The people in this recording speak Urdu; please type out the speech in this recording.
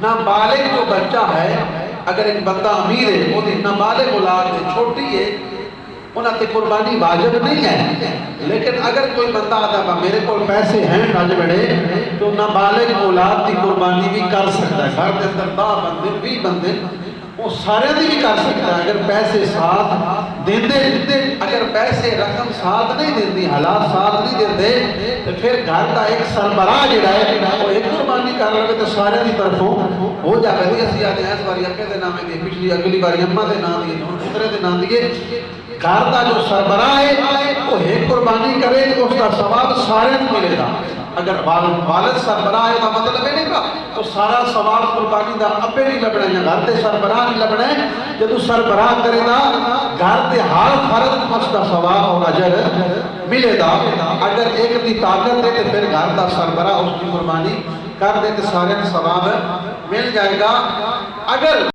نابالغ جو بچہ ہے، اگر ایک بندہ امیر ہے وہ نابالغ اولاد ہے، چھوٹی ہے، انہاں تے قربانی واجب نہیں ہے، لیکن اگر کوئی بندہ آدھا میرے کو پیسے ہیں ناج بڑے تو نابالغ اولاد کی قربانی بھی کر سکتا ہے۔ گھر کے اندر 10 بندے 20 بندے وہ سارے دی بھی کر سکتا ہے، اگر پیسے ساتھ دیندے، اگر پیسے رقم ساتھ نہیں دیندی، حالات ساتھ نہیں دیندے، تو پھر گھر کا ایک سربراہ جڑا ہے وہ ایک قربانی کر لگے تو سارے دی طرفوں ہو جائے گی۔ اسی آدھے ہیں اس باری اپنے دے نامے دی، پچھلی اگلی باری اممہ دے نام دیئے، دوسرے دے نام دیئے، گھر کا جو سربراہ ہے وہ ایک قربانی کرے تو اس کا ثواب سارے کو ملے گا۔ اگر والد سربراہ ہے تو مطلب ہے نہیں گا تو سارا ثواب قربانی دا اپنے نہیں لبنا ہے، گھر تے سربراہ نہیں لبنا ہے۔ جب سربراہ کرے گا گھر تے ہر فرد اس کا ثواب اور اجر ملے گا۔ اگر ایک دی طاقت ہے تو پھر گھر دا سربراہ اس کی قربانی کر دے تو سارے ثواب مل جائے گا۔ اگر